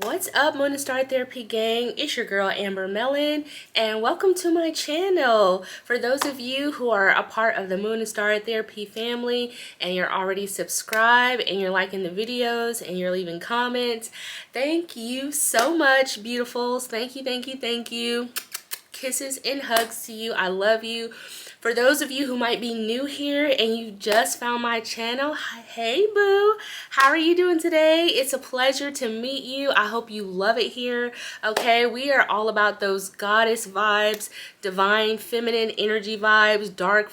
What's up, Moon and Star Therapy gang? It's your girl Amber Mellon, and welcome to my channel. For those of you who are a part of the Moon and Star Therapy family and you're already subscribed and you're liking the videos and you're leaving comments, thank you so much, beautifuls. Thank you, thank you, thank you. Kisses and hugs to you. I love you. For those of you who might be new here and you just found my channel, hey boo, how are you doing today? It's a pleasure to meet you. I hope you love it here. Okay, we are all about those goddess vibes, divine feminine energy vibes, dark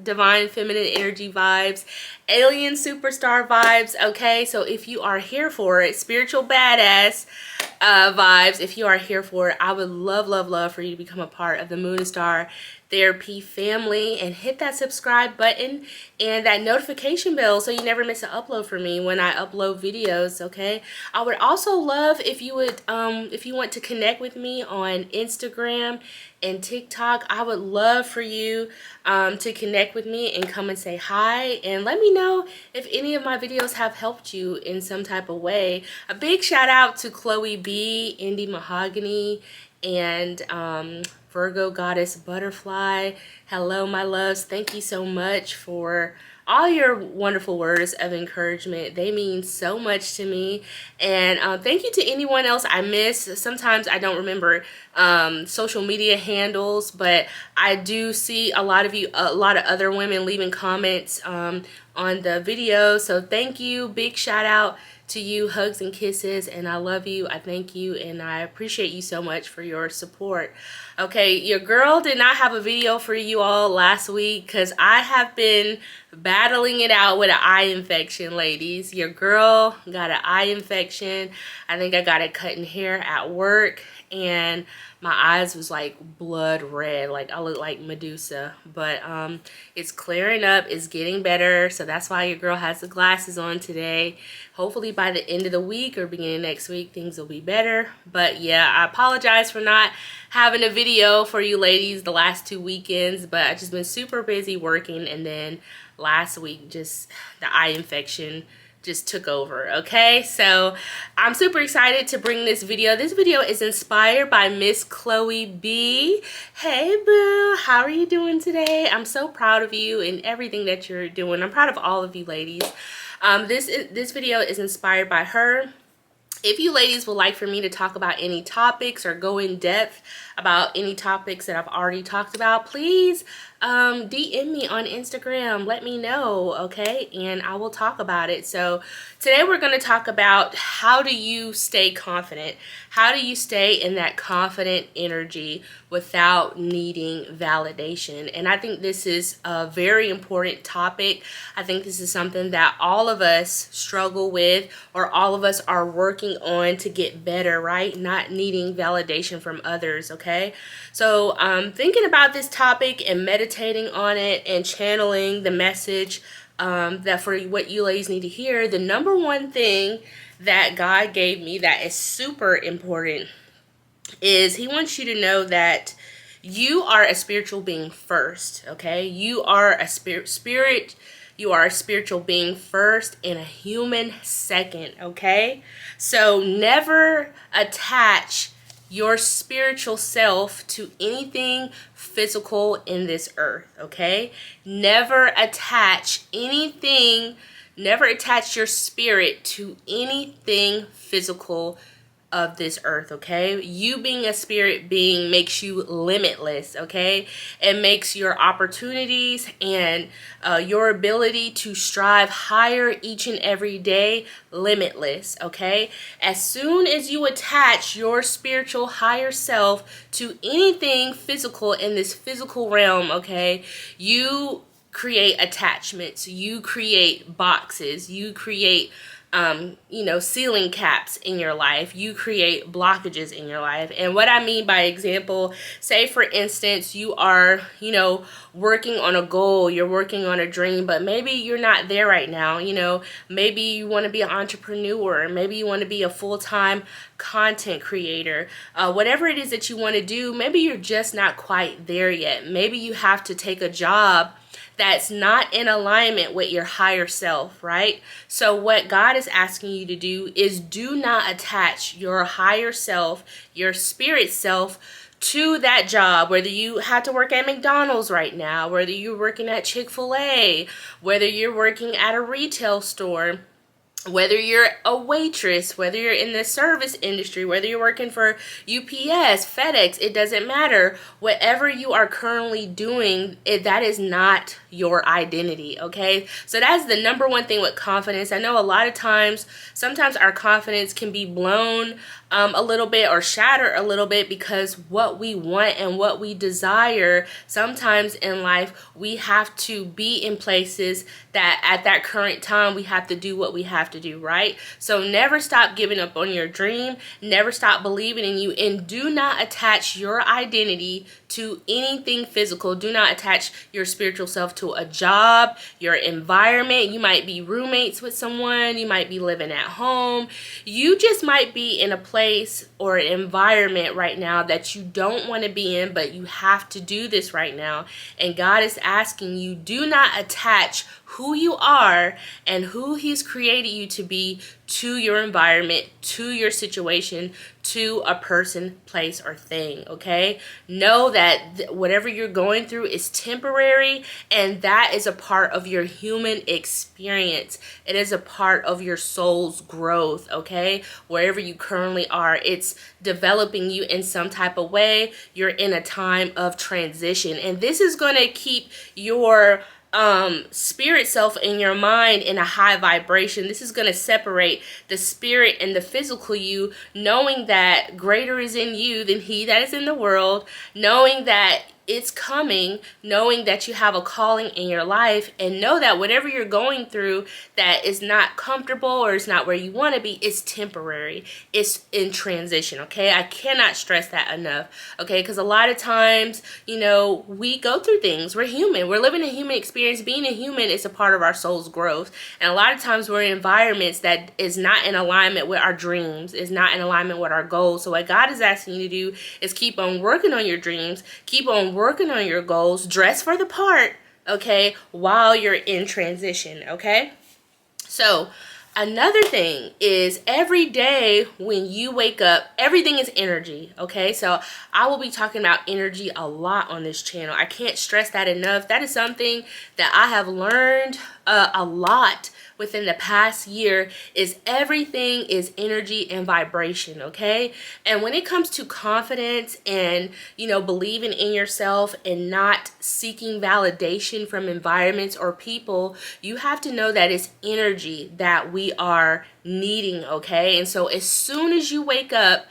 divine feminine energy vibes, alien superstar vibes. Okay, so if you are here for it, spiritual badass vibes, if you are here for it, I would love for you to become a part of the Moon and Star Therapy family and hit that subscribe button and that notification bell so you never miss an upload from me when I upload videos. Okay, I would also love if you would if you want to connect with me on Instagram and TikTok. I would love for you to connect with me and come and say hi and let me know if any of my videos have helped you in some type of way. A big shout out to Chloe B, Indie Mahogany, and Virgo Goddess Butterfly. Hello, my loves. Thank you so much for all your wonderful words of encouragement. They mean so much to me. And thank you to anyone else I miss. Sometimes I don't remember social media handles, but I do see a lot of you, a lot of other women leaving comments on the video. So thank you. Big shout out to you, hugs and kisses, and I love you. I thank you, and I appreciate you so much for your support. Okay, your girl did not have a video for you all last week because I have been battling it out with an eye infection, ladies. Your girl got an eye infection. I think I got it cutting hair at work, and my eyes was like blood red, like I look like Medusa. But it's clearing up, it's getting better, so that's why your girl has the glasses on today. Hopefully by the end of the week or beginning next week things will be better. But yeah, I apologize for not having a video for you ladies the last 2 weekends, but I've just been super busy working, and then last week just the eye infection just took over. Okay, so I'm super excited to bring this video. This video is inspired by Miss Chloe B. Hey boo, how are you doing today? I'm so proud of you and everything that you're doing. I'm proud of all of you ladies. This video is inspired by her. If you ladies would like for me to talk about any topics or go in depth about any topics that I've already talked about, please DM me on Instagram. Let me know, okay? And I will talk about it. So today we're going to talk about how do you stay confident? How do you stay in that confident energy without needing validation? And I think this is a very important topic. I think this is something that all of us struggle with, or all of us are working on to get better, right? Not needing validation from others, okay? So thinking about this topic and meditating on it and channeling the message that for what you ladies need to hear, the number one thing that God gave me that is super important is He wants you to know that you are a spiritual being first, okay? You are a spirit. You are a spiritual being first and a human second, okay? So never attach your spiritual self to anything physical in this earth, okay? Never attach your spirit to anything physical of this earth, okay? You being a spirit being makes you limitless, okay? It makes your opportunities and your ability to strive higher each and every day limitless, okay? As soon as you attach your spiritual higher self to anything physical in this physical realm, okay, you create attachments, you create boxes, you create ceiling caps in your life. You create blockages in your life. And what I mean by example, say for instance, you are, working on a goal, you're working on a dream, but maybe you're not there right now. Maybe you want to be an entrepreneur, maybe you want to be a full-time content creator, whatever it is that you want to do, maybe you're just not quite there yet. Maybe you have to take a job that's not in alignment with your higher self, right? So what God is asking you to do is do not attach your higher self, your spirit self, to that job, whether you have to work at McDonald's right now, whether you're working at Chick-fil-A, whether you're working at a retail store, whether you're a waitress, whether you're in the service industry, whether you're working for UPS, FedEx, it doesn't matter. Whatever you are currently doing, that is not your identity, okay? So that's the number one thing with confidence. I know a lot of times, sometimes our confidence can be blown a little bit or shatter a little bit because what we want and what we desire, sometimes in life, we have to be in places that at that current time, we have to do what we have to do, right? So never stop giving up on your dream. Never stop believing in you, and do not attach your identity to anything physical. Do not attach your spiritual self to a job, your environment. You might be roommates with someone. You might be living at home. You just might be in a place or an environment right now that you don't want to be in, but you have to do this right now. And God is asking you, do not attach who you are and who He's created you to be to your environment, to your situation, to a person, place, or thing, okay? Know that whatever you're going through is temporary, and that is a part of your human experience. It is a part of your soul's growth, okay? Wherever you currently are, it's developing you in some type of way. You're in a time of transition, and this is going to keep your spirit self in your mind in a high vibration. This is going to separate the spirit and the physical you, knowing that greater is in you than he that is in the world, knowing that it's coming, knowing that you have a calling in your life, and know that whatever you're going through that is not comfortable or is not where you want to be is temporary. It's in transition, okay? I cannot stress that enough, okay? Because a lot of times, you know, we go through things. We're human. We're living a human experience. Being a human is a part of our soul's growth. And a lot of times we're in environments that is not in alignment with our dreams, is not in alignment with our goals. So what God is asking you to do is keep on working on your dreams, keep on working on your goals, dress for the part, okay, while you're in transition, okay? So another thing is every day when you wake up, everything is energy, okay? So I will be talking about energy a lot on this channel. I can't stress that enough. That is something that I have learned a lot within the past year, is everything is energy and vibration, okay? And when it comes to confidence and, you know, believing in yourself and not seeking validation from environments or people, you have to know that it's energy that we are needing, okay? And so as soon as you wake up,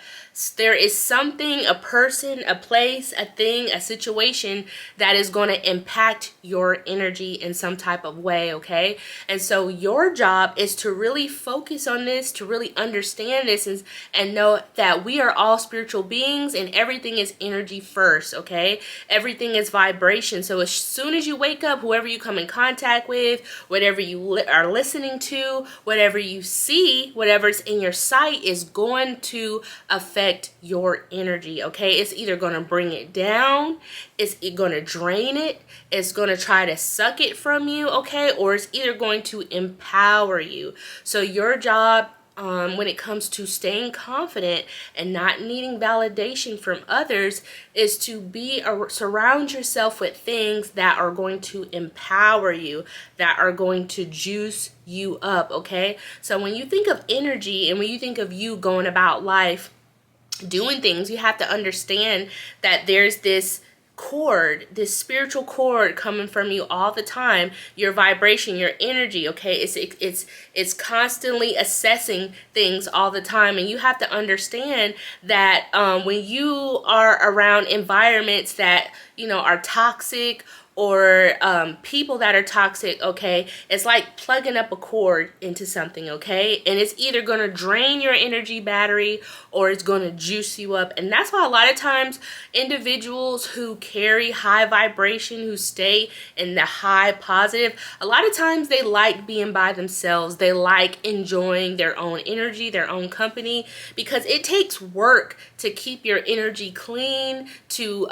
there is something, a person, a place, a thing, a situation that is going to impact your energy in some type of way, okay? And so your job is to really focus on this, to really understand this, and know that we are all spiritual beings and everything is energy first, okay? Everything is vibration. So as soon as you wake up, whoever you come in contact with, whatever you are listening to, whatever you see, whatever's in your sight is going to affect your energy, okay? It's either going to bring it down, it's going to drain it, it's going to try to suck it from you, okay? Or it's either going to empower you. So your job when it comes to staying confident and not needing validation from others is to surround yourself with things that are going to empower you, that are going to juice you up, okay? So when you think of energy and when you think of you going about life doing things, you have to understand that there's this cord, this spiritual cord coming from you all the time, your vibration, your energy, okay? It's constantly assessing things all the time, and you have to understand that when you are around environments that, you know, are toxic, or people that are toxic, okay, it's like plugging up a cord into something, okay? And it's either going to drain your energy battery or it's going to juice you up. And that's why a lot of times individuals who carry high vibration, who stay in the high positive, a lot of times they like being by themselves. They like enjoying their own energy, their own company, because it takes work to keep your energy clean, to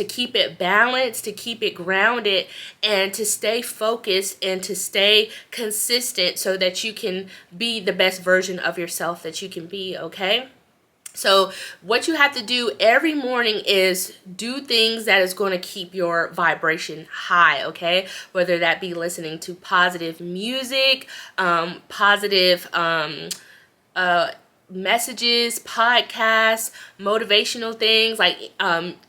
keep it balanced, to keep it grounded, around it, and to stay focused and to stay consistent so that you can be the best version of yourself that you can be, okay? So what you have to do every morning is do things that is going to keep your vibration high, okay? Whether that be listening to positive music, positive messages, podcasts, motivational things, like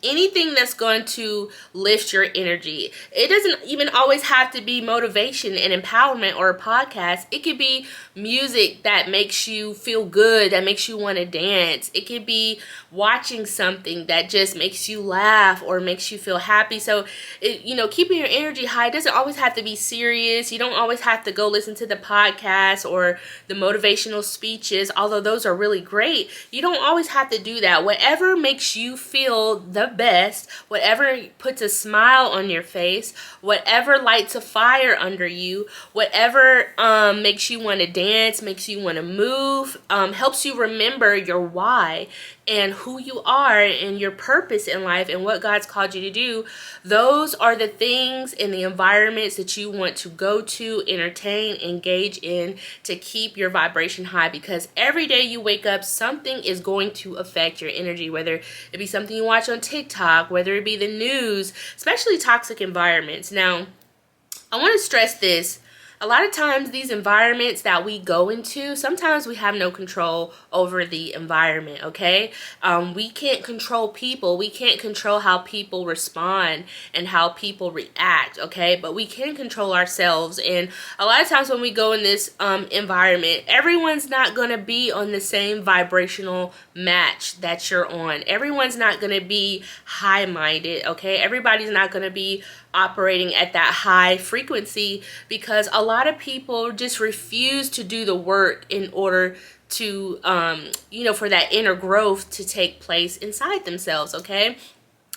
anything that's going to lift your energy. It doesn't even always have to be motivation and empowerment or a podcast. It could be music that makes you feel good, that makes you want to dance. It could be watching something that just makes you laugh or makes you feel happy. So keeping your energy high doesn't always have to be serious. You don't always have to go listen to the podcast or the motivational speeches, although those are really great. You don't always have to do that. Whatever makes you feel the best, whatever puts a smile on your face, whatever lights a fire under you, whatever makes you want to dance, makes you want to move, helps you remember your why and who you are and your purpose in life and what God's called you to do. Those are the things and the environments that you want to go to, entertain, engage in to keep your vibration high, because every day you wake up, something is going to affect your energy, whether it be something you watch on TikTok, whether it be the news, especially toxic environments. Now, I want to stress this. A lot of times these environments that we go into, sometimes we have no control over the environment, okay? We can't control people. We can't control how people respond and how people react, okay? But we can control ourselves. And a lot of times when we go in this environment, everyone's not going to be on the same vibrational match that you're on. Everyone's not going to be high-minded, okay? Everybody's not going to be operating at that high frequency, because a lot of people just refuse to do the work in order to for that inner growth to take place inside themselves, okay?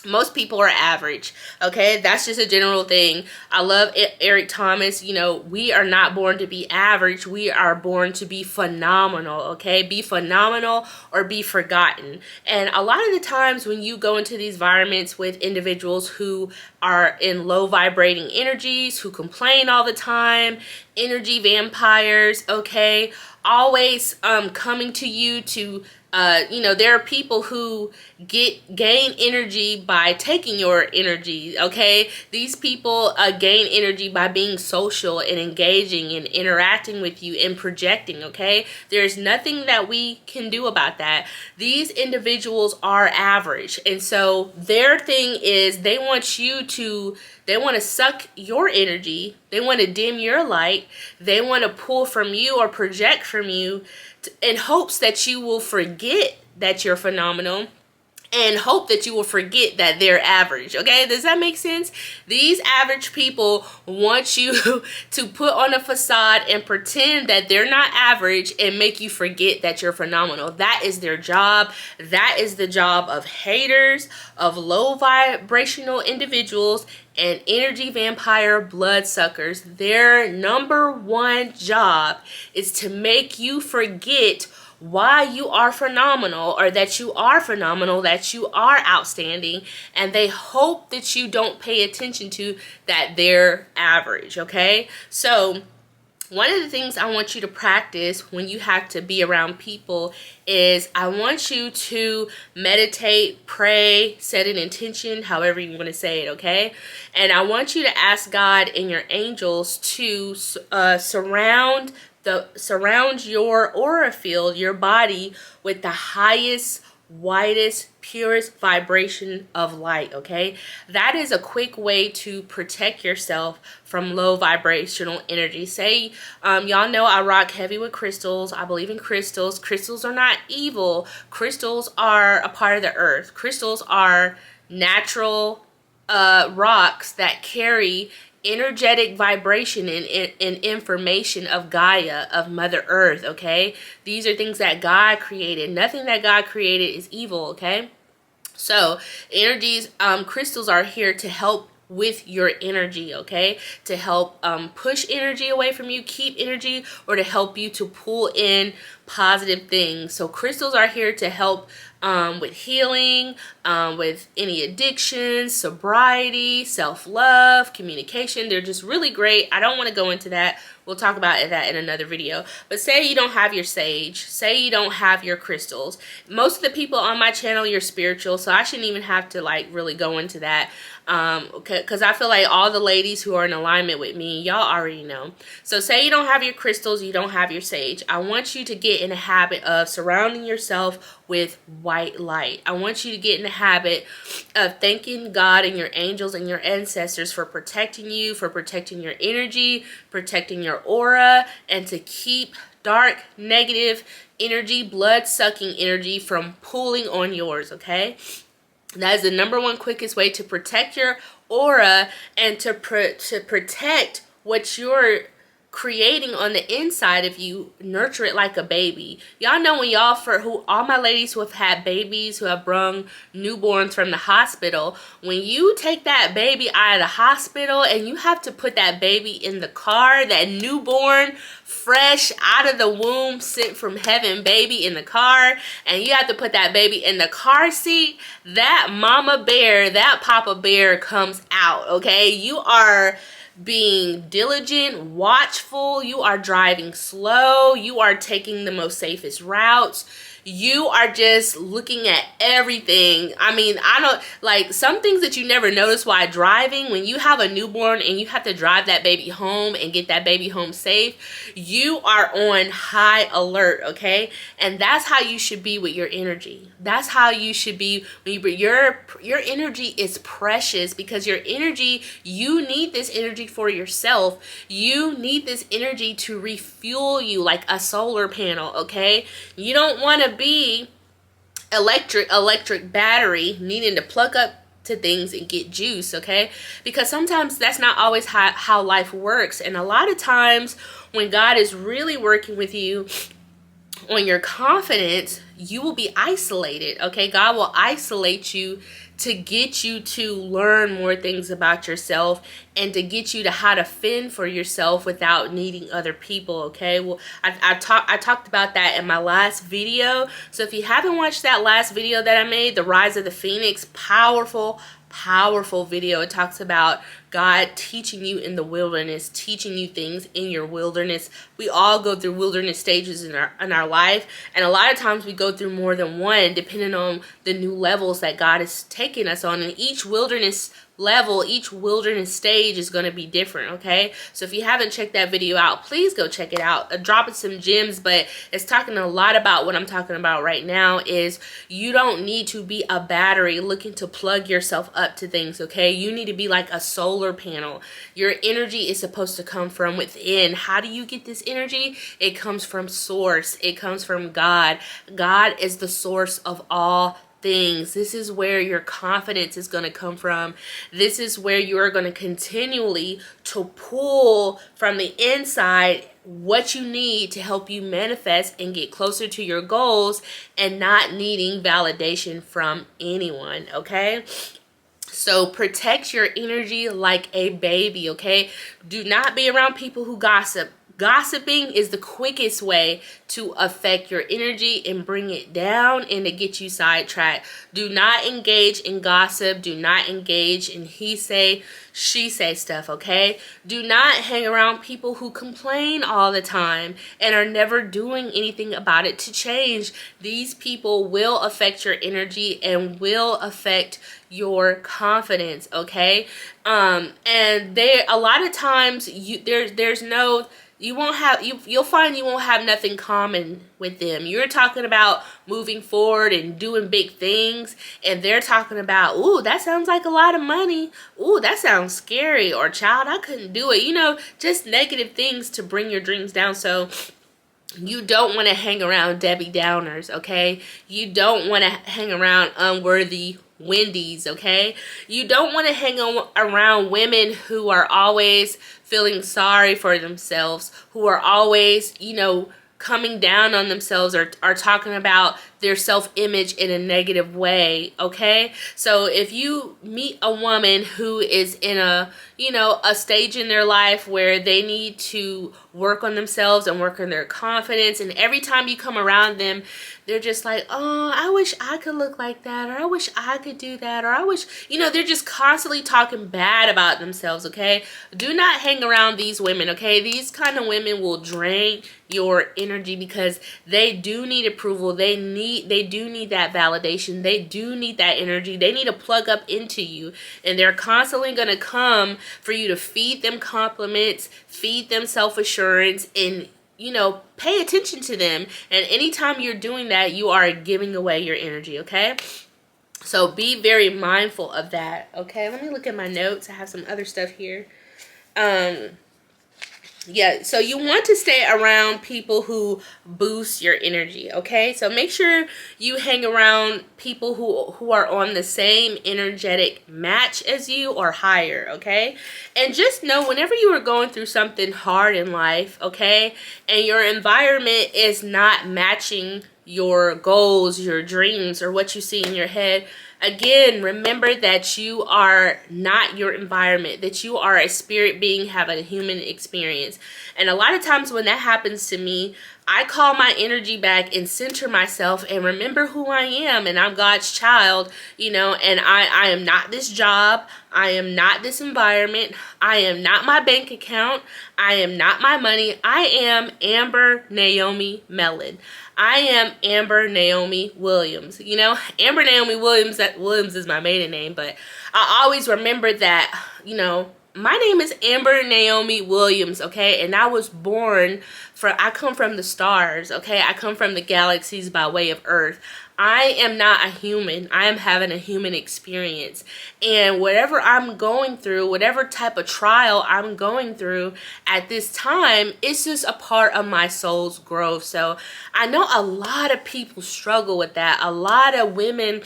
Most people are average, okay? That's just a general thing. I love Eric Thomas. We are not born to be average. We are born to be phenomenal, okay? Be phenomenal or be forgotten. And a lot of the times when you go into these environments with individuals who are in low vibrating energies, who complain all the time, energy vampires, okay? Always coming to you to there are people who gain energy by taking your energy, okay? These people gain energy by being social and engaging and interacting with you and projecting, okay? There's nothing that we can do about that. These individuals are average, and so their thing is they want to suck your energy, they want to dim your light, they want to pull from you or project from you in hopes that you will forget that you're phenomenal and hope that you will forget that they're average, okay? Does that make sense? These average people want you to put on a facade and pretend that they're not average and make you forget that you're phenomenal. That is their job. That is the job of haters, of low vibrational individuals, and energy vampire bloodsuckers. Their number one job is to make you forget why you are phenomenal, or that you are phenomenal, that you are outstanding, and they hope that you don't pay attention to that they're average, okay? So one of the things I want you to practice when you have to be around people is I want you to meditate, pray, set an intention, however you want to say it, okay? And I want you to ask God and your angels to surround your aura field, your body, with the highest, widest, purest vibration of light, okay? That is a quick way to protect yourself from low vibrational energy. Say, y'all know I rock heavy with crystals. I believe in crystals. Crystals are not evil. Crystals are a part of the earth. Crystals are natural rocks that carry energetic vibration and information of Gaia, of Mother Earth, okay? These are things that God created. Nothing that God created is evil, okay? So energies, crystals are here to help with your energy, okay? To help push energy away from you, keep energy, or to help you to pull in positive things. So crystals are here to help with healing, with any addictions, sobriety, self-love, communication. They're just really great. I don't want to go into that. We'll talk about that in another video. But say you don't have your sage. Say you don't have your crystals. Most of the people on my channel, you're spiritual, so I shouldn't even have to like really go into that. Because I feel like all the ladies who are in alignment with me, y'all already know. So say you don't have your crystals, you don't have your sage. I want you to get in a habit of surrounding yourself with white light. I want you to get in the habit of thanking God and your angels and your ancestors for protecting you, for protecting your energy, protecting your aura, and to keep dark, negative energy, blood-sucking energy from pulling on yours, okay? That is the #1 quickest way to protect your aura and to protect what you're creating on the inside of you. Nurture it like a baby. Y'all know when y'all, for who all my ladies who have had babies, who have brung newborns from the hospital, when you take that baby out of the hospital and you have to put that baby in the car, that newborn, fresh out of the womb, sent from heaven baby in the car, and you have to put that baby in the car seat, that mama bear, that papa bear comes out, okay? You are being diligent, watchful, you are driving slow, you are taking the most safest routes, you are just looking at everything. I mean, I don't, like, some things that you never notice while driving, when you have a newborn and you have to drive that baby home and get that baby home safe, you are on high alert, okay? And that's how you should be with your energy. That's how you should be. Your energy is precious, because your energy, you need this energy for yourself. You need this energy to refuel you like a solar panel, okay? You don't want to be electric battery needing to plug up to things and get juice, okay? Because sometimes that's not always how life works. And a lot of times when God is really working with you on your confidence, you will be isolated, okay? God will isolate you to get you to learn more things about yourself and to get you to how to fend for yourself without needing other people, okay? Well, I talked about that in my last video. So if you haven't watched that last video that I made, The Rise of the Phoenix, powerful video. It talks about God teaching you in the wilderness, teaching you things in your wilderness. We all go through wilderness stages in our life, and a lot of times we go through more than one, depending on the new levels that God is taking us on. And each wilderness level, each wilderness stage is going to be different, okay? So if you haven't checked that video out, please go check it out. Dropping some gems, but it's talking a lot about what I'm talking about right now. Is you don't need to be a battery looking to plug yourself up to things, okay? You need to be like a solar panel. Your energy is supposed to come from within. How do you get this energy? It comes from source. It comes from God. God is the source of all things. This is where your confidence is going to come from. This is where you are going to continually to pull from the inside what you need to help you manifest and get closer to your goals, and not needing validation from anyone, okay? So protect your energy like a baby, okay? Do not be around people who gossip. Gossiping is the quickest way to affect your energy and bring it down and to get you sidetracked. Do not engage in gossip. Do not engage in he say, she say stuff, okay? Do not hang around people who complain all the time and are never doing anything about it to change. These people will affect your energy and will affect your confidence, okay? And they, a lot of times there's no, you'll find you won't have nothing common with them. You're talking about moving forward and doing big things, and they're talking about, ooh, that sounds like a lot of money. Ooh, that sounds scary. Or, child, I couldn't do it. You know, just negative things to bring your dreams down. So you don't want to hang around Debbie Downers, okay? You don't want to hang around unworthy Wendy's, okay? You don't want to hang around women who are always feeling sorry for themselves, who are always, you know, coming down on themselves, or are talking about their self-image in a negative way, okay? So if you meet a woman who is in a, you know, a stage in their life where they need to work on themselves and work on their confidence, and every time you come around them, they're just like, oh, I wish I could look like that, or I wish I could do that, or I wish, you know, they're just constantly talking bad about themselves, okay? Do not hang around these women, okay? These kind of women will drain your energy because they do need approval. They do need that validation. They do need that energy. They need to plug up into you, and they're constantly going to come for you to feed them compliments, feed them self-assurance, and, you know, pay attention to them. And anytime you're doing that, you are giving away your energy, okay? So be very mindful of that, okay? Let me look at my notes. I have some other stuff here. Yeah, so you want to stay around people who boost your energy, okay? So make sure you hang around people who are on the same energetic match as you or higher, okay? And just know whenever you are going through something hard in life, okay, and your environment is not matching your goals, your dreams, or what you see in your head, again, remember that you are not your environment, that you are a spirit being having a human experience. And a lot of times when that happens to me, I call my energy back and center myself and remember who I am, and I'm God's child, you know, and I am not this job. I am not this environment. I am not my bank account. I am not my money. I am Amber Naomi Mellon. I am Amber Naomi Williams. You know, Amber Naomi Williams, that Williams is my maiden name, but I always remember that, you know, my name is Amber Naomi Williams, okay? And I was born I come from the stars, okay? I come from the galaxies by way of Earth. I am not a human. I am having a human experience. And whatever I'm going through, whatever type of trial I'm going through at this time, it's just a part of my soul's growth. So I know a lot of people struggle with that. A lot of women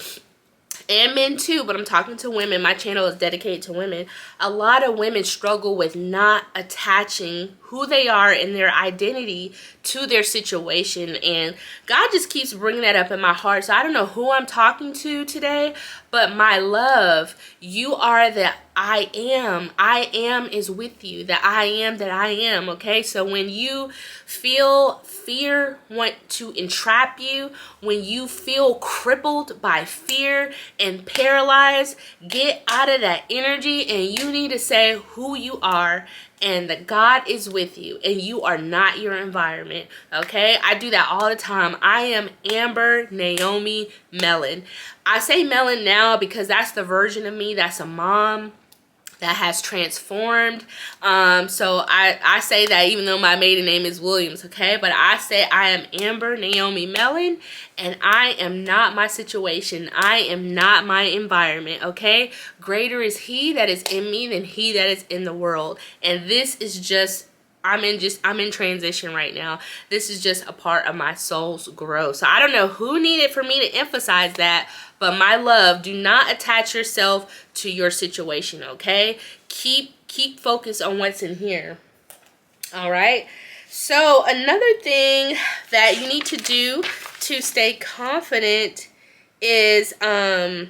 and men too, but I'm talking to women. My channel is dedicated to women. A lot of women struggle with not attaching who they are and their identity to their situation, and God just keeps bringing that up in my heart. So I don't know who I'm talking to today, but my love, you are the I am. I am is with you. The I am that I am, okay? So when you feel fear want to entrap you, when you feel crippled by fear and paralyzed, get out of that energy, and you need to say who you are and that God is with you and you are not your environment, okay? I do that all the time. I am Amber Naomi Mellon. I say Mellon now because that's the version of me that's a mom that has transformed. So I say that even though my maiden name is Williams, okay? But I say I am Amber Naomi Mellon, and I am not my situation. I am not my environment, okay? Greater is he that is in me than he that is in the world. And this is just, I'm in transition right now. This is just a part of my soul's growth. So I don't know who needed for me to emphasize that, but my love, do not attach yourself to your situation, okay? Keep focused on what's in here. All right? So another thing that you need to do to stay confident is know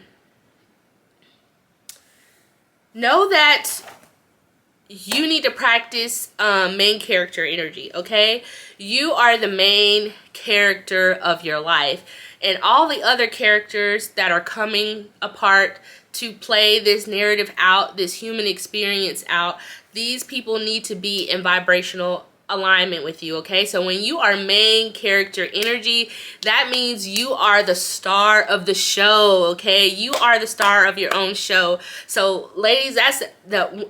that you need to practice main character energy, okay? You are the main character of your life, and all the other characters that are coming apart to play this narrative out, this human experience out, these people need to be in vibrational alignment with you, okay? So when you are main character energy, that means you are the star of the show, okay? You are the star of your own show. So ladies, that's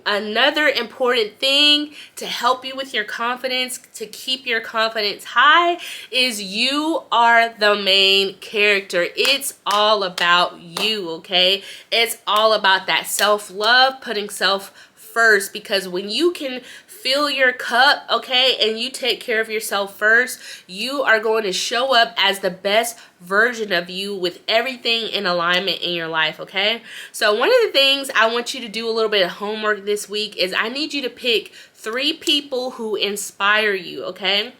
another important thing to help you with your confidence, to keep your confidence high, is you are the main character. It's all about you, okay? It's all about that self-love, putting self first, because when you can fill your cup, okay, and you take care of yourself first, you are going to show up as the best version of you with everything in alignment in your life, okay? So one of the things I want you to do a little bit of homework this week is I need you to pick 3 people who inspire you, okay?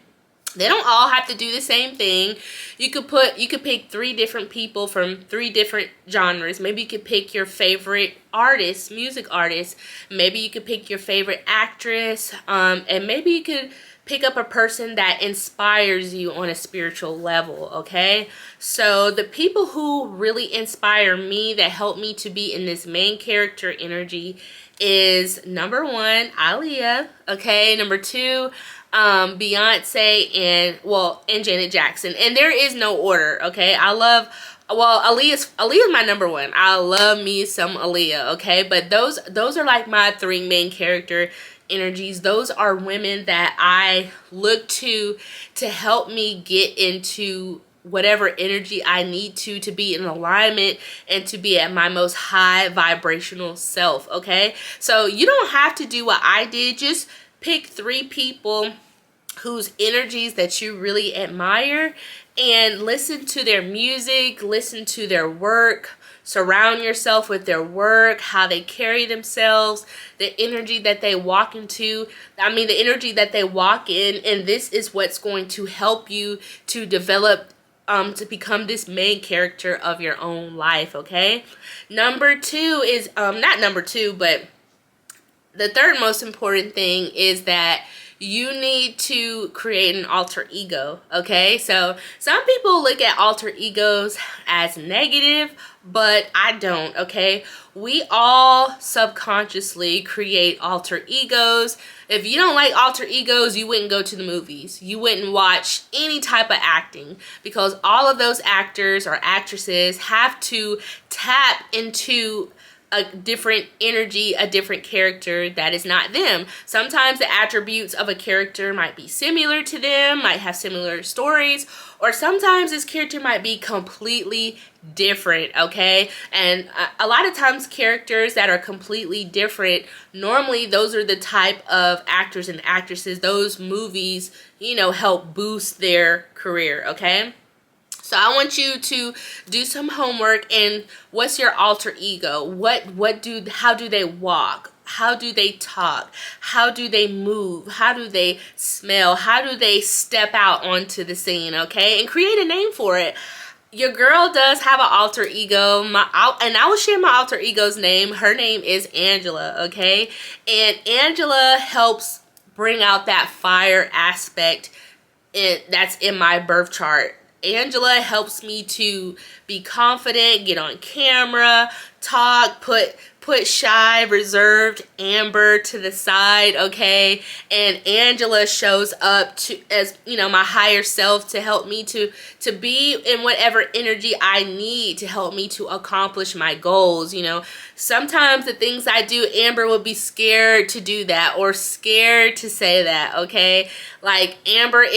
They don't all have to do the same thing. You could pick 3 different people from 3 different genres. Maybe you could pick your favorite artist, music artist. Maybe you could pick your favorite actress. And maybe you could pick up a person that inspires you on a spiritual level, okay? So the people who really inspire me, that help me to be in this main character energy, is number 1, Aaliyah, okay? Number 2, Beyonce and Janet Jackson. And there is no order, okay? Aaliyah's my number 1. I love me some Aaliyah, okay? But those are like my 3 main character energies. Those are women that I look to help me get into whatever energy I need to be in alignment and to be at my most high vibrational self, okay? So you don't have to do what I did. Just pick 3 people whose energies that you really admire and listen to their music, listen to their work, surround yourself with their work, how they carry themselves, the energy that they walk into. The energy that they walk in, and this is what's going to help you to develop to become this main character of your own life, okay? Number 2 is, not number 2, but the third most important thing is that you need to create an alter ego, okay? So some people look at alter egos as negative, but I don't, okay? We all subconsciously create alter egos. If you don't like alter egos, you wouldn't go to the movies. You wouldn't watch any type of acting, because all of those actors or actresses have to tap into a different energy, a different character that is not them. Sometimes the attributes of a character might be similar to them, might have similar stories, or sometimes this character might be completely different, okay? And a lot of times characters that are completely different, normally those are the type of actors and actresses, those movies, help boost their career, okay? So I want you to do some homework. And what's your alter ego? How do they walk? How do they talk? How do they move? How do they smell? How do they step out onto the scene, okay? And create a name for it. Your girl does have an alter ego, and I will share my alter ego's name. Her name is Angela, okay? And Angela helps bring out that fire aspect that's in my birth chart. Angela helps me to be confident, get on camera, talk, put shy, reserved Amber to the side, okay? And Angela shows up as my higher self to help me to be in whatever energy I need to help me to accomplish my goals. Sometimes the things I do, Amber will be scared to do that or scared to say that, okay? Like Amber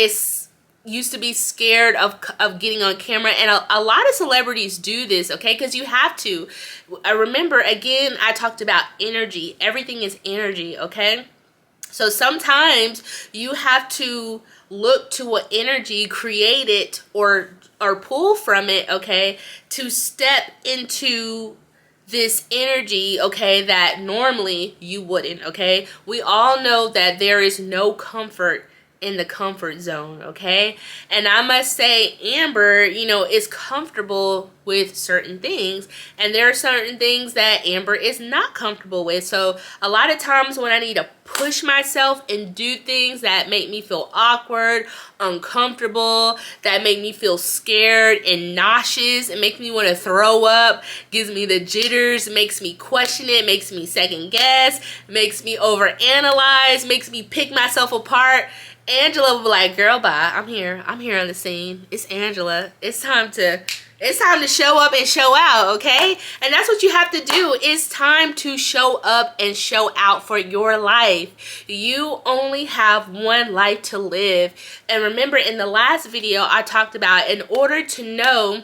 used to be scared of getting on camera, and a lot of celebrities do this, okay? Because you have to. Remember, again, I talked about energy. Everything is energy, okay? So sometimes you have to look to what energy, create it or pull from it, okay, to step into this energy, okay, that normally you wouldn't, okay? We all know that there is no comfort in the comfort zone, okay? And I must say, Amber, is comfortable with certain things, and there are certain things that Amber is not comfortable with. So a lot of times when I need to push myself and do things that make me feel awkward, uncomfortable, that make me feel scared and nauseous, and make me want to throw up, gives me the jitters, makes me question it, makes me second guess, makes me overanalyze, makes me pick myself apart, Angela will be like, girl, bye. I'm here on the scene. It's Angela. It's time to show up and show out, okay? And that's what you have to do. It's time to show up and show out for your life. You only have one life to live. And remember, in the last video, I talked about, in order to know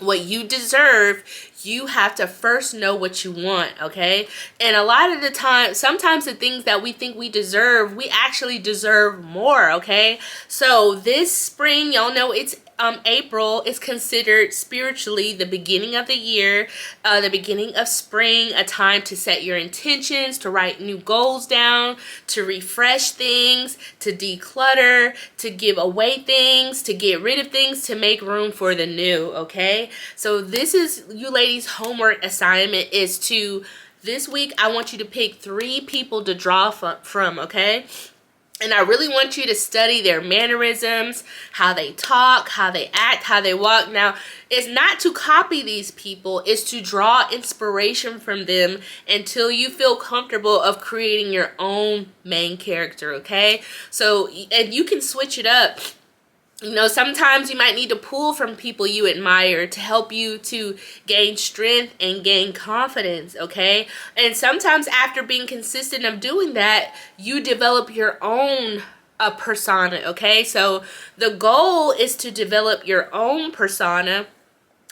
what you deserve, you have to first know what you want, okay? And a lot of the time, sometimes the things that we think we deserve, we actually deserve more, okay? So this spring, y'all know it's April is considered spiritually the beginning of the year, the beginning of spring, a time to set your intentions, to write new goals down, to refresh things, to declutter, to give away things, to get rid of things, to make room for the new, okay? So this is you ladies' homework assignment is to, this week I want you to pick 3 people to draw from, okay? And I really want you to study their mannerisms, how they talk, how they act, how they walk. Now, it's not to copy these people. It's to draw inspiration from them until you feel comfortable of creating your own main character, okay? So, and you can switch it up. You know, sometimes you might need to pull from people you admire to help you to gain strength and gain confidence, okay? And sometimes after being consistent of doing that, you develop your own persona, okay? So the goal is to develop your own persona,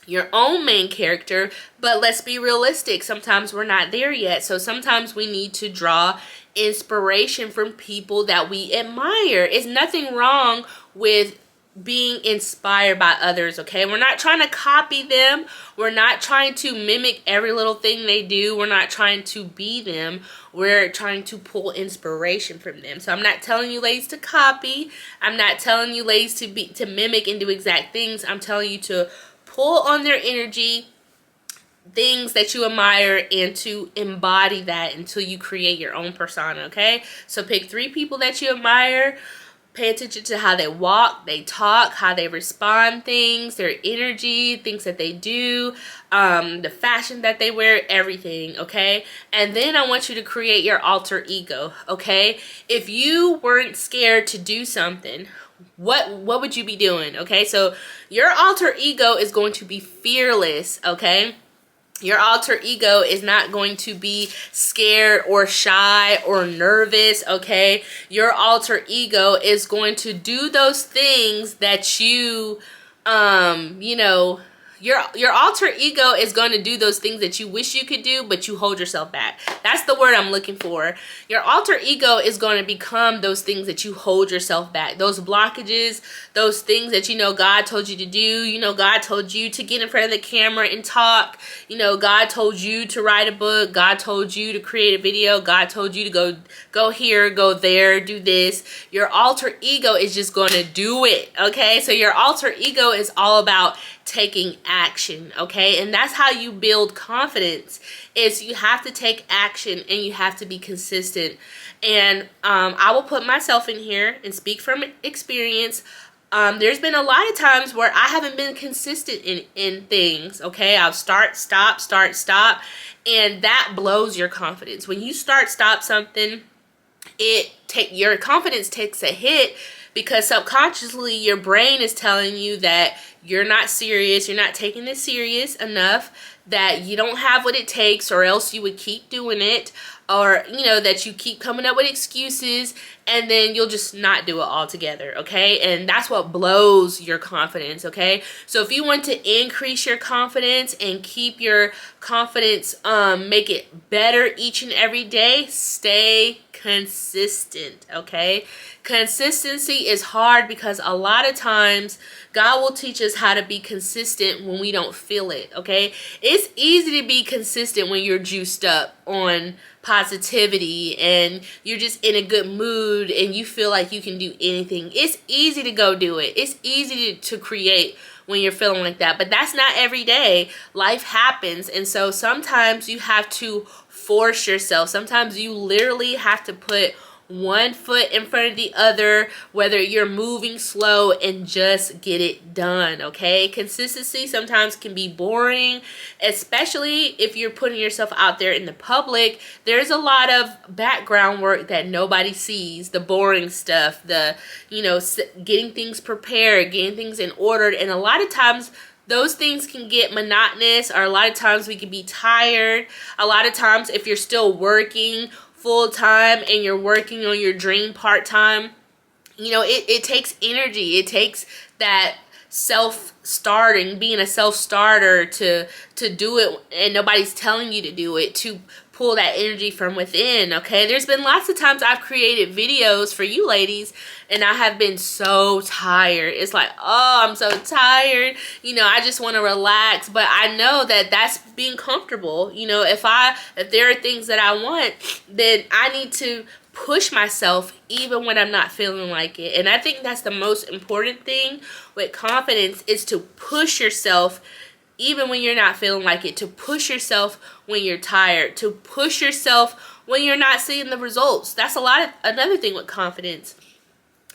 your own main character, but let's be realistic. Sometimes we're not there yet. So sometimes we need to draw inspiration from people that we admire. It's nothing wrong with being inspired by others, okay? We're not trying to copy them. We're not trying to mimic every little thing they do. We're not trying to be them. We're trying to pull inspiration from them. So I'm not telling you ladies to copy. I'm not telling you ladies to mimic and do exact things. I'm telling you to pull on their energy, things that you admire, and to embody that until you create your own persona, okay? So pick 3 people that you admire. Pay attention to how they walk, they talk, how they respond things, their energy, things that they do, the fashion that they wear, everything, okay? And then I want you to create your alter ego, okay? If you weren't scared to do something, what would you be doing, okay? So your alter ego is going to be fearless, okay? Your alter ego is not going to be scared or shy or nervous, okay? Your alter ego is going to do those things that you know, your alter ego is going to do those things that you wish you could do, but you hold yourself back. That's the word I'm looking for. Your alter ego is going to become those things that you hold yourself back. Those blockages, those things that you know God told you to do. You know God told you to get in front of the camera and talk. You know God told you to write a book. God told you to create a video. God told you to go here, go there, do this. Your alter ego is just going to do it, okay? So your alter ego is all about taking action, okay? And that's how you build confidence, is you have to take action and you have to be consistent. And I will put myself in here and speak from experience. There's been a lot of times where I haven't been consistent in things, okay? I'll start, stop, and that blows your confidence. When you start, stop something, your confidence takes a hit, because subconsciously your brain is telling you that you're not serious, you're not taking this serious enough, that you don't have what it takes, or else you would keep doing it, or you know that you keep coming up with excuses, and then you'll just not do it altogether, okay? And that's what blows your confidence, okay? So if you want to increase your confidence and keep your confidence, make it better each and every day, stay consistent, okay? Consistency is hard because a lot of times God will teach us how to be consistent when we don't feel it, okay? It's easy to be consistent when you're juiced up on positivity and you're just in a good mood and you feel like you can do anything. It's easy to go do it. It's easy to create when you're feeling like that, but that's not every day. Life happens, and so sometimes you have to force yourself. Sometimes you literally have to put one foot in front of the other, whether you're moving slow, and just get it done, okay? Consistency sometimes can be boring, especially if you're putting yourself out there in the public. There's a lot of background work that nobody sees, the boring stuff, the, you know, getting things prepared, getting things in order, and a lot of times those things can get monotonous, or a lot of times we can be tired. A lot of times if you're still working full-time and you're working on your dream part-time, you know, it takes energy. It takes that self-starting, being a self-starter to do it, and nobody's telling you to do it, to pull that energy from within, okay? There's been lots of times I've created videos for you ladies and I have been so tired. It's like, oh, I'm so tired. You know, I just want to relax. But I know that that's being comfortable. You know, if there are things that I want, then I need to push myself even when I'm not feeling like it. And I think that's the most important thing with confidence, is to push yourself even when you're not feeling like it, to push yourself when you're tired, to push yourself when you're not seeing the results. That's another thing with confidence,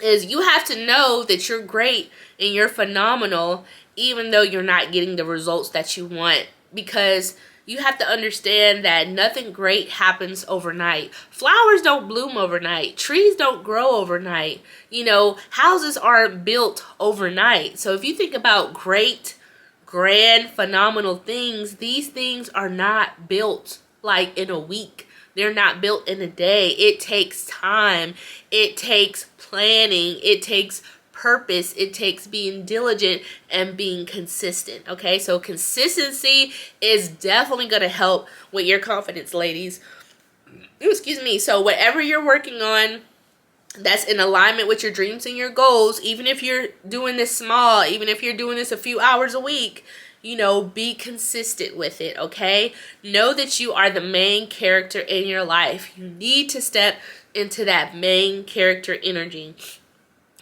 is you have to know that you're great and you're phenomenal even though you're not getting the results that you want, because you have to understand that nothing great happens overnight. Flowers don't bloom overnight. Trees don't grow overnight. You know, houses aren't built overnight. So if you think about great, grand, phenomenal things, these things are not built like in a week. They're not built in a day. It takes time. It takes planning. It takes purpose. It takes being diligent and being consistent. Okay, so consistency is definitely going to help with your confidence, ladies. Excuse me. So whatever you're working on that's in alignment with your dreams and your goals, even if you're doing this small, even if you're doing this a few hours a week, you know, be consistent with it, okay? Know that you are the main character in your life. You need to step into that main character energy.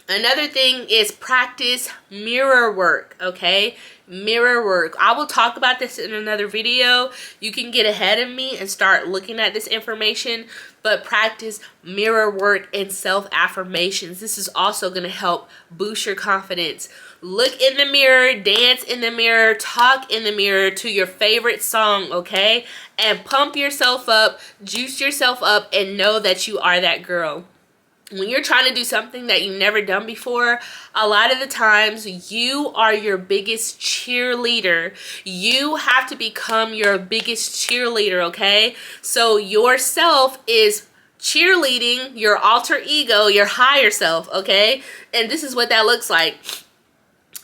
Another thing is practice mirror work, okay? Mirror work. I will talk about this in another video. You can get ahead of me and start looking at this information, but practice mirror work and self-affirmations. This is also going to help boost your confidence. Look in the mirror, dance in the mirror, talk in the mirror to your favorite song, okay? And pump yourself up, juice yourself up, and know that you are that girl. When you're trying to do something that you've never done before, a lot of the times you are your biggest cheerleader. You have to become your biggest cheerleader, okay? So yourself is cheerleading your alter ego, your higher self, okay? And this is what that looks like.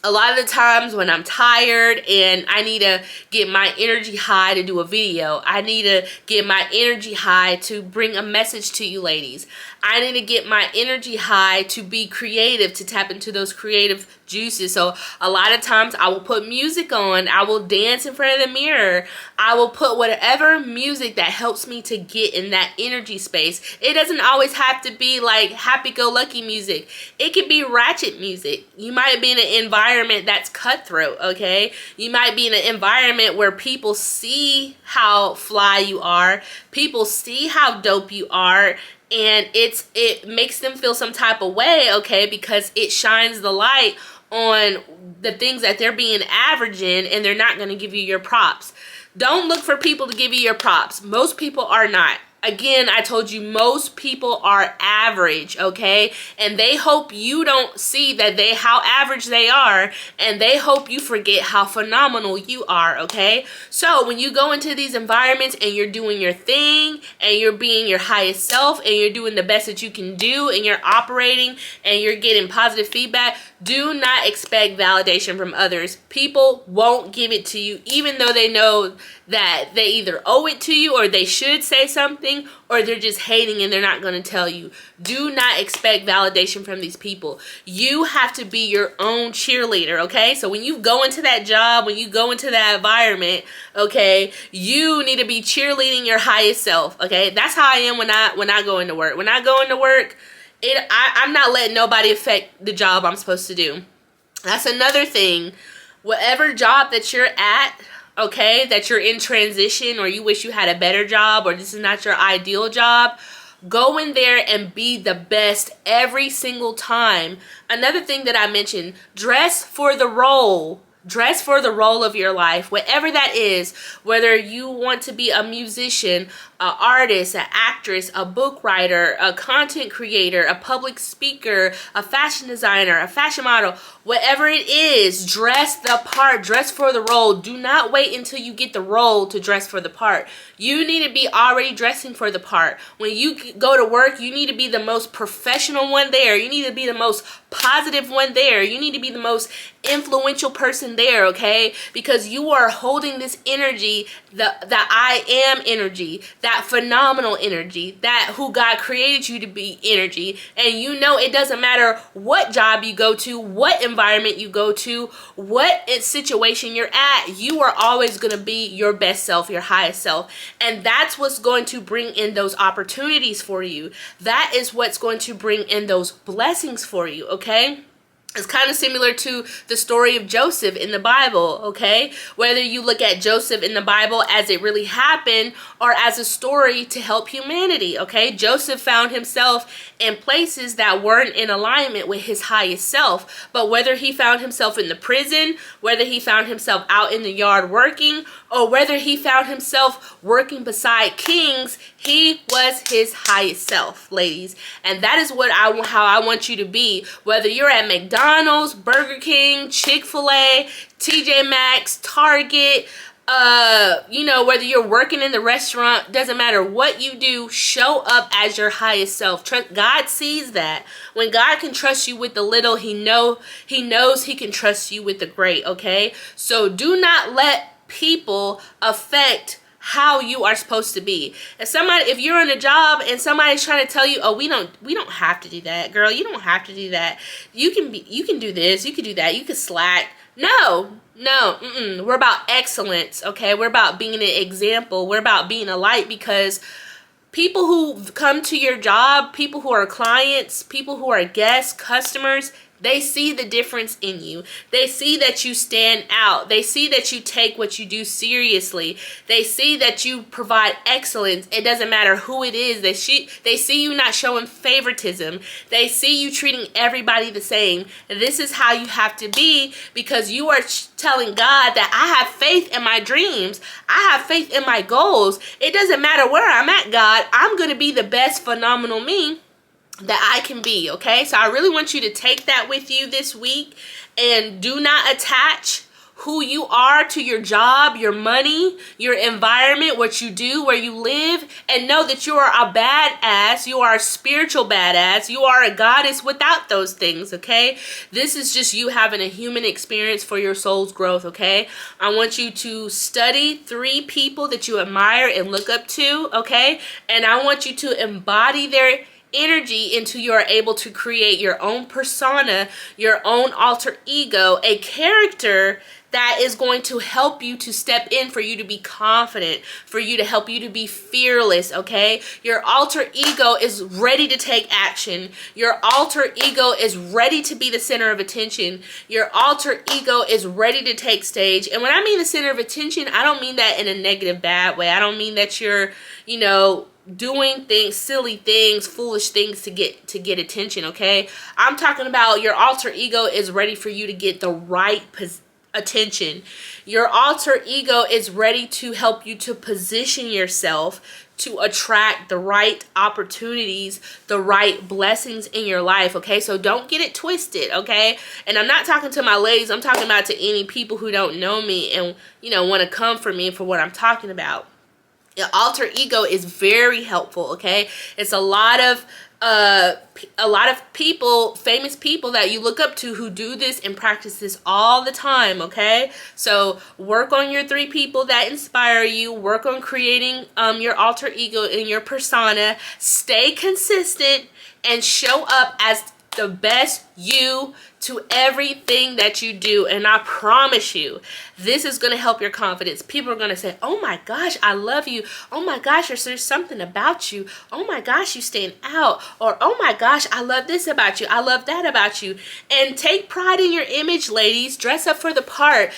A lot of the times when I'm tired and I need to get my energy high to do a video, I need to get my energy high to bring a message to you ladies. I need to get my energy high to be creative, to tap into those creative juices. So a lot of times I will put music on, I will dance in front of the mirror, I will put whatever music that helps me to get in that energy space. It doesn't always have to be like happy-go-lucky music. It can be ratchet music. You might be in an environment that's cutthroat, okay? You might be in an environment where people see how fly you are, people see how dope you are, and it makes them feel some type of way, okay, because it shines the light on the things that they're being average in, and they're not going to give you your props. Don't look for people to give you your props. Most people are not. Again, I told you, most people are average, okay? And they hope you don't see that how average they are, and they hope you forget how phenomenal you are, okay? So when you go into these environments and you're doing your thing, and you're being your highest self, and you're doing the best that you can do, and you're operating, and you're getting positive feedback, do not expect validation from others. People won't give it to you, even though they know that they either owe it to you, or they should say something, or they're just hating and they're not going to tell you. Do not expect validation from these people. You have to be your own cheerleader, okay? So when you go into that job, when you go into that environment, okay, you need to be cheerleading your highest self, okay? That's how I am when I go into work. When I go into work, I'm not letting nobody affect the job I'm supposed to do. That's another thing. Whatever job that you're at, okay, that you're in transition, or you wish you had a better job, or this is not your ideal job, go in there and be the best every single time. Another thing that I mentioned, dress for the role. Dress for the role of your life, whatever that is, whether you want to be a musician, an artist, an actress, a book writer, a content creator, a public speaker, a fashion designer, a fashion model, whatever it is, dress the part, dress for the role. Do not wait until you get the role to dress for the part. You need to be already dressing for the part. When you go to work, you need to be the most professional one there. You need to be the most positive one there. You need to be the most influential person nothing there, okay? Because you are holding this energy, the I am energy, that phenomenal energy, that who God created you to be energy. And you know it doesn't matter what job you go to, what environment you go to, what situation you're at, you are always going to be your best self, your highest self. And that's what's going to bring in those opportunities for you. That is what's going to bring in those blessings for you, okay? It's kind of similar to the story of Joseph in the Bible, okay? Whether you look at Joseph in the Bible as it really happened or as a story to help humanity, okay? Joseph found himself in places that weren't in alignment with his highest self. But whether he found himself in the prison, whether he found himself out in the yard working, or whether he found himself working beside kings, he was his highest self, ladies. And that is what how I want you to be. Whether you're at McDonald's, Burger King, Chick-fil-A, TJ Maxx, Target, you know, whether you're working in the restaurant, doesn't matter what you do, show up as your highest self. God sees that. When God can trust you with the little, he knows he can trust you with the great, okay? So do not let people affect how you are supposed to be. If you're on a job and somebody's trying to tell you, oh, we don't have to do that, girl, you don't have to do that, you can do this, you can do that, you can slack. No, we're about excellence, okay? We're about being an example. We're about being a light, because people who come to your job, people who are clients, people who are guests, customers, they see the difference in you. They see that you stand out. They see that you take what you do seriously. They see that you provide excellence. It doesn't matter who it is. They see you not showing favoritism. They see you treating everybody the same. This is how you have to be, because you are telling God that I have faith in my dreams. I have faith in my goals. It doesn't matter where I'm at, God. I'm going to be the best phenomenal me that I can be, okay? So I really want you to take that with you this week, and do not attach who you are to your job, your money, your environment, what you do, where you live, and know that you are a badass. You are a spiritual badass. You are a goddess without those things, okay? This is just you having a human experience for your soul's growth, okay? I want you to study 3 people that you admire and look up to, okay? And I want you to embody their energy until you are able to create your own persona, your own alter ego, a character that is going to help you to step in, for you to be confident, for you to help you to be fearless, okay? Your alter ego is ready to take action. Your alter ego is ready to be the center of attention. Your alter ego is ready to take stage. And when I mean the center of attention, I don't mean that in a negative, bad way. I don't mean that you're, you know, doing things, silly things, foolish things to get attention, okay? I'm talking about your alter ego is ready for you to get the right attention. Your alter ego is ready to help you to position yourself to attract the right opportunities, the right blessings in your life, okay? So don't get it twisted, okay? And I'm not talking to my ladies, I'm talking about to any people who don't know me and, you know, want to come for me for what I'm talking about. Your alter ego is very helpful, okay? It's a lot of people, famous people that you look up to, who do this and practice this all the time, okay? So work on your 3 people that inspire you. Work on creating your alter ego and your persona. Stay consistent and show up as the best you to everything that you do. And I promise you, this is going to help your confidence. People are going to say, oh my gosh, I love you. Oh my gosh, there's something about you. Oh my gosh, you stand out. Or, oh my gosh, I love this about you. I love that about you. And take pride in your image, ladies. Dress up for the part.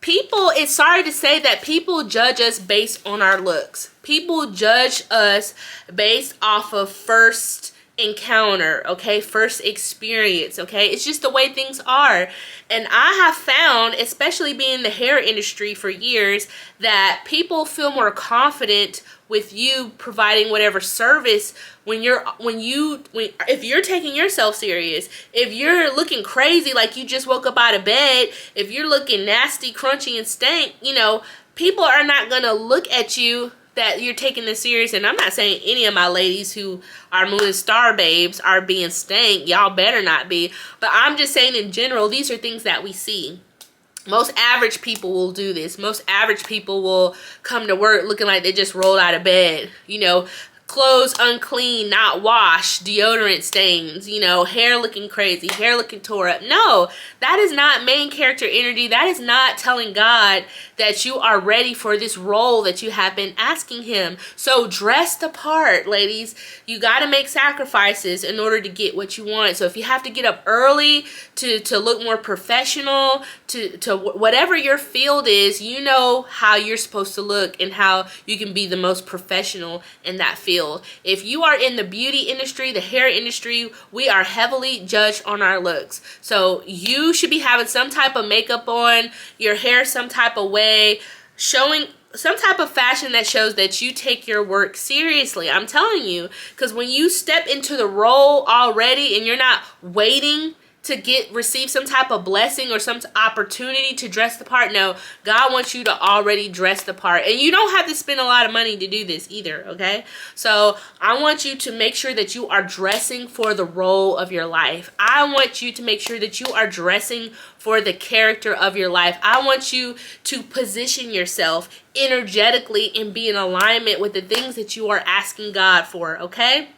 People, it's sorry to say that people judge us based on our looks. People judge us based off of first encounter, okay, first experience, okay? It's just the way things are. And I have found, especially being in the hair industry for years, that people feel more confident with you providing whatever service if you're taking yourself serious. If you're looking crazy like you just woke up out of bed, if you're looking nasty, crunchy, and stank, you know, people are not gonna look at you that you're taking this serious. And I'm not saying any of my ladies who are moon and star babes are being stank. Y'all better not be. But I'm just saying in general, these are things that we see. Most average people will do this. Most average people will come to work looking like they just rolled out of bed. You know, clothes unclean, not washed, deodorant stains, you know, hair looking crazy, hair looking tore up. No, that is not main character energy. That is not telling God that you are ready for this role that you have been asking him. So dress the part, ladies. You got to make sacrifices in order to get what you want. So if you have to get up early to look more professional, to whatever your field is, you know how you're supposed to look and how you can be the most professional in that field. If you are in the beauty industry, the hair industry, we are heavily judged on our looks. So you should be having some type of makeup on, your hair some type of way, showing some type of fashion that shows that you take your work seriously. I'm telling you, because when you step into the role already and you're not waiting to receive some type of blessing or some opportunity to dress the part. No, God wants you to already dress the part. And you don't have to spend a lot of money to do this either, okay? So I want you to make sure that you are dressing for the role of your life. I want you to make sure that you are dressing for the character of your life. I want you to position yourself energetically and be in alignment with the things that you are asking God for, okay?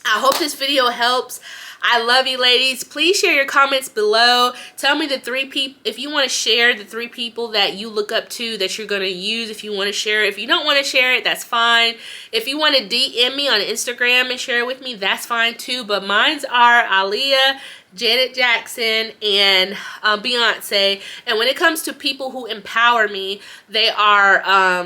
I hope this video helps. I love you, ladies. Please share your comments below. Tell me the 3 people, if you want to share the 3 people that you look up to that you're going to use, if you want to share it. If you don't want to share it, that's fine. If you want to DM me on Instagram and share it with me, that's fine too. But mine's are Aaliyah, Janet Jackson, and Beyonce. And when it comes to people who empower me, they are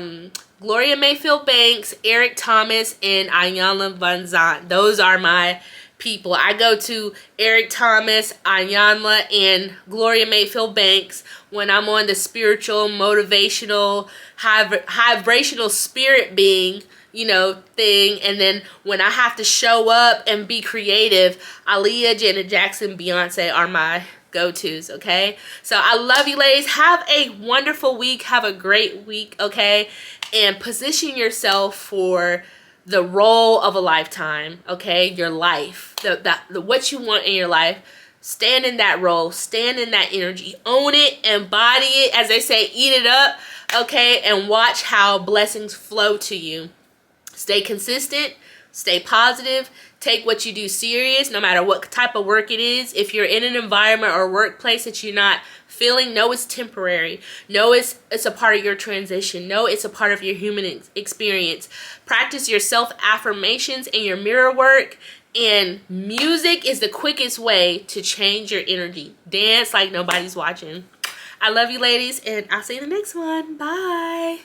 Gloria Mayfield Banks, Eric Thomas, and Iyanla Vanzant. Those are my people. I go to Eric Thomas, Iyanla, and Gloria Mayfield Banks when I'm on the spiritual, motivational, high vibrational spirit being, you know, thing. And then when I have to show up and be creative, Aaliyah, Janet Jackson, Beyonce are my go-tos, okay? So I love you, ladies. Have a wonderful week. Have a great week, okay? And position yourself for the role of a lifetime, okay? Your life, the what you want in your life. Stand in that role, stand in that energy, own it, embody it, as they say, eat it up, okay? And watch how blessings flow to you. Stay consistent, stay positive, take what you do serious, no matter what type of work it is. If you're in an environment or workplace that you're not feeling, know it's temporary. Know it's a part of your transition. Know it's a part of your human experience. Practice your self-affirmations and your mirror work. And music is the quickest way to change your energy. Dance like nobody's watching. I love you, ladies, and I'll see you in the next one. Bye.